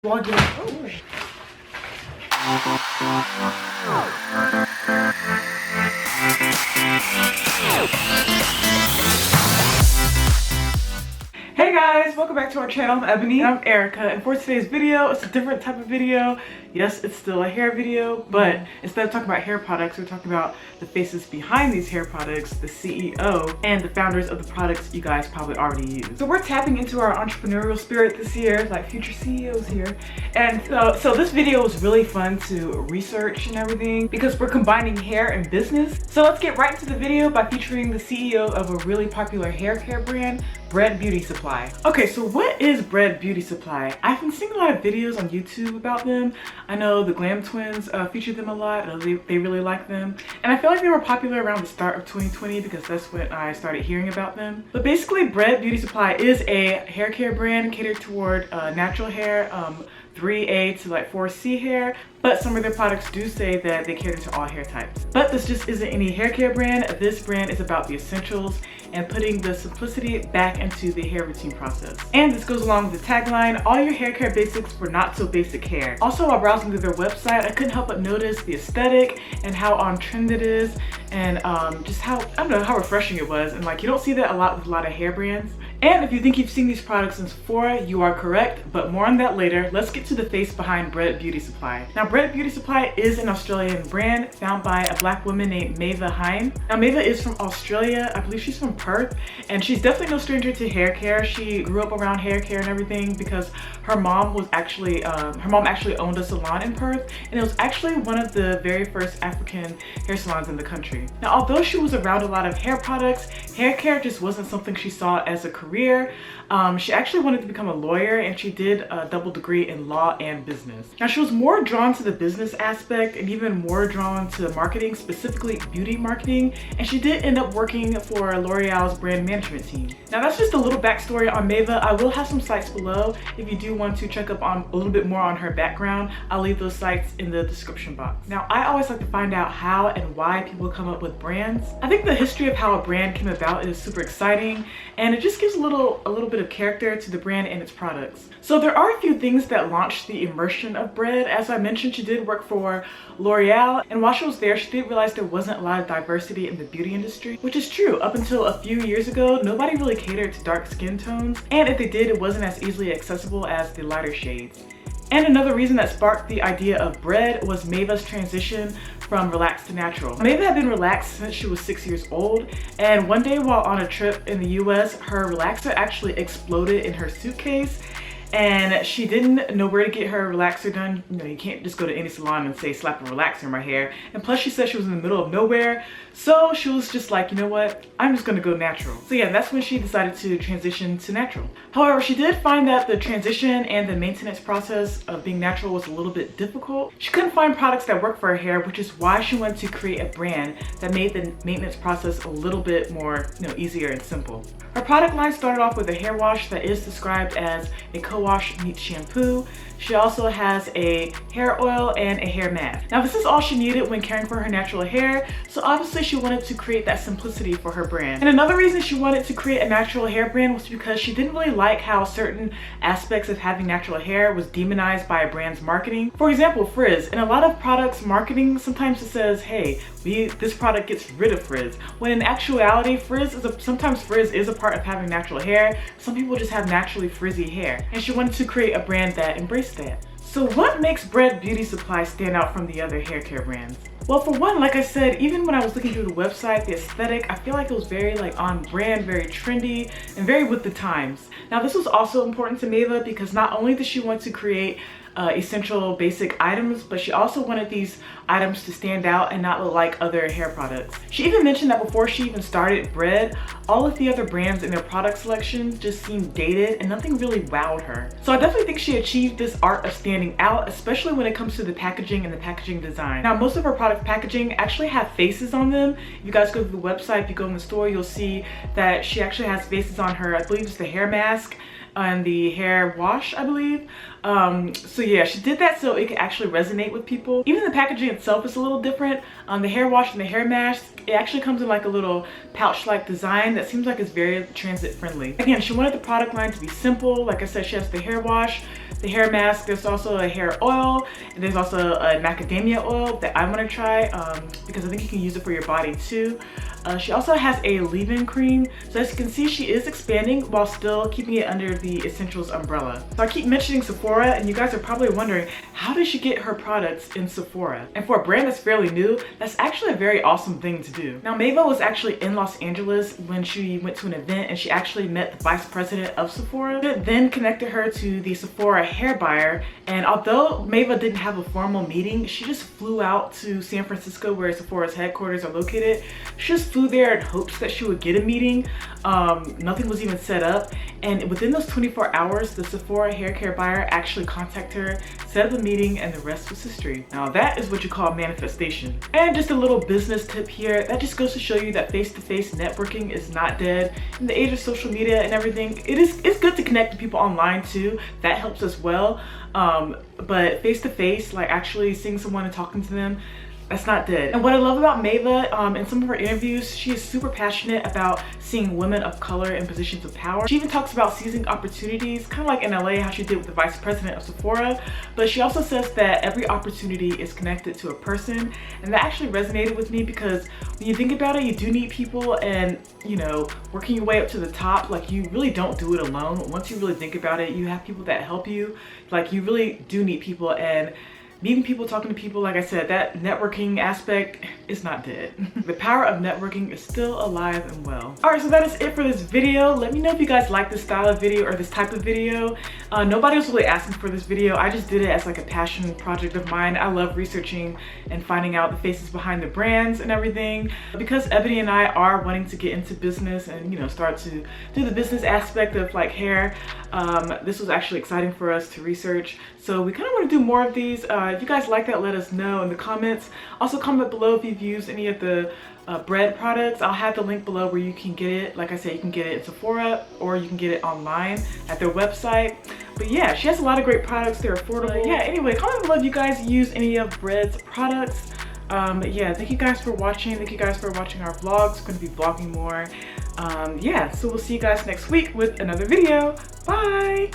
Vlogging. Oh. Hey guys, welcome back to our channel. I'm Ebony. And I'm Erica, and for today's video, it's a different type of video. Yes, it's still a hair video, but instead of talking about hair products, we're talking about the faces behind these hair products, the CEO, and the founders of the products you guys probably already use. So we're tapping into our entrepreneurial spirit this year, like future CEOs here. And so this video was really fun to research and everything because we're combining hair and business. So let's get right into the video by featuring the CEO of a really popular hair care brand, Bread Beauty Supply. Okay, so what is Bread Beauty Supply? I've been seeing a lot of videos on YouTube about them. I know the Glam Twins featured them a lot. They really like them. And I feel like they were popular around the start of 2020 because that's when I started hearing about them. But basically, Bread Beauty Supply is a hair care brand catered toward natural hair, 3A to like 4C hair, but some of their products do say that they cater to all hair types. But this just isn't any hair care brand. This brand is about the essentials and putting the simplicity back into the hair routine process. And this goes along with the tagline, all your hair care basics for not so basic hair. Also, while browsing through their website, I couldn't help but notice the aesthetic and how on trend it is, and just how, I don't know, how refreshing it was. And like, you don't see that a lot with a lot of hair brands. And if you think you've seen these products in Sephora, you are correct, but more on that later. Let's get to the face behind Bread Beauty Supply. Now, Bread Beauty Supply is an Australian brand found by a black woman named Maeva Heim. Now, Maeva is from Australia. I believe she's from Perth, and she's definitely no stranger to hair care. She grew up around hair care and everything because her mom was actually, owned a salon in Perth, and it was actually one of the very first African hair salons in the country. Now, although she was around a lot of hair products, hair care just wasn't something she saw as a career. She actually wanted to become a lawyer, and she did a double degree in law and business. Now, she was more drawn to the business aspect and even more drawn to marketing, specifically beauty marketing, and she did end up working for L'Oreal's brand management team. Now, that's just a little backstory on Maeva. I will have some sites below if you do want to check up on a little bit more on her background. I'll leave those sites in the description box. Now, I always like to find out how and why people come up with brands. I think the history of how a brand came about is super exciting, and it just gives a little bit of character to the brand and its products. So there are a few things that launched the immersion of Bread. As I mentioned, she did work for L'Oreal, and while she was there, she did realize there wasn't a lot of diversity in the beauty industry, which is true. Up until a few years ago, nobody really catered to dark skin tones, and if they did, it wasn't as easily accessible as the lighter shades. And another reason that sparked the idea of Bread was Maeva's transition from relaxed to natural. Maeva had been relaxed since she was 6 years old, and one day while on a trip in the US, her relaxer actually exploded in her suitcase, and she didn't know where to get her relaxer done. You know, you can't just go to any salon and say, slap a relaxer in my hair. And plus she said she was in the middle of nowhere, so she was just like, you know what, I'm just gonna go natural. So yeah, that's when she decided to transition to natural. However, she did find that the transition and the maintenance process of being natural was a little bit difficult. She couldn't find products that worked for her hair, which is why she wanted to create a brand that made the maintenance process a little bit more, easier and simple. Her product line started off with a hair wash that is described as a co-wash meets shampoo. She also has a hair oil and a hair mask. Now, this is all she needed when caring for her natural hair, so obviously she wanted to create that simplicity for her brand. And another reason she wanted to create a natural hair brand was because she didn't really like how certain aspects of having natural hair was demonized by a brand's marketing. For example, frizz. In a lot of products marketing, sometimes it says, hey, this product gets rid of frizz. When in actuality, sometimes frizz is a part of having natural hair. Some people just have naturally frizzy hair. And she wanted to create a brand that embraced that. So what makes Bread Beauty Supply stand out from the other hair care brands? Well, for one, like I said, even when I was looking through the website, the aesthetic, I feel like it was very on brand, very trendy, and very with the times. Now, this was also important to Maeva because not only did she want to create essential basic items, but she also wanted these items to stand out and not look like other hair products. She even mentioned that before she even started Bread, all of the other brands in their product selection just seemed dated and nothing really wowed her. So I definitely think she achieved this art of standing out, especially when it comes to the packaging and the packaging design. Now, most of her product packaging actually have faces on them. If you guys go to the website, if you go in the store, you'll see that she actually has faces on her, I believe it's the hair mask and the hair wash, I believe. So yeah, she did that so it could actually resonate with people. Even the packaging itself is a little different. The hair wash and the hair mask, it actually comes in like a little pouch-like design that seems like it's very transit friendly. Again, she wanted the product line to be simple. Like I said, she has the hair wash, the hair mask, there's also a hair oil, and there's also a macadamia oil that I want to try because I think you can use it for your body too. She also has a leave-in cream. So as you can see, she is expanding while still keeping it under the Essentials umbrella. So I keep mentioning Sephora, and you guys are probably wondering, how does she get her products in Sephora? And for a brand that's fairly new, that's actually a very awesome thing to do. Now, Maeva was actually in Los Angeles when she went to an event, and she actually met the vice president of Sephora. It then connected her to the Sephora hair buyer, and although Maeva didn't have a formal meeting, she just flew out to San Francisco where Sephora's headquarters are located. She just flew there in hopes that she would get a meeting. Nothing was even set up, and within those 24 hours, the Sephora hair care buyer actually contacted her, set up a meeting, and the rest was history. Now that is what you call manifestation. And just a little business tip here, that just goes to show you that face-to-face networking is not dead. In the age of social media and everything, it's good to connect to people online too. That helps as well. But face-to-face, like actually seeing someone and talking to them, that's not dead. And what I love about Maeva, in some of her interviews, she is super passionate about seeing women of color in positions of power. She even talks about seizing opportunities, kind of like in LA, how she did with the vice president of Sephora. But she also says that every opportunity is connected to a person. And that actually resonated with me because when you think about it, you do need people, and you know, working your way up to the top, like you really don't do it alone. Once you really think about it, you have people that help you. Like you really do need people, and meeting people, talking to people, like I said, that networking aspect is not dead. The power of networking is still alive and well. All right, so that is it for this video. Let me know if you guys like this style of video or this type of video. Nobody was really asking for this video. I just did it as like a passion project of mine. I love researching and finding out the faces behind the brands and everything. Because Ebony and I are wanting to get into business and, you know, start to do the business aspect of like hair, this was actually exciting for us to research. So we kind of want to do more of these. If you guys like that, let us know in the comments. Also comment below if you've used any of the bread products. I'll have the link below where you can get it. Like I said, you can get it at Sephora or you can get it online at their website. But yeah, she has a lot of great products. They're affordable. Yeah, anyway, comment below if you guys use any of Bread's products. Yeah, thank you guys for watching. Thank you guys for watching our vlogs. We're going to be vlogging more. Yeah, so we'll see you guys next week with another video. Bye!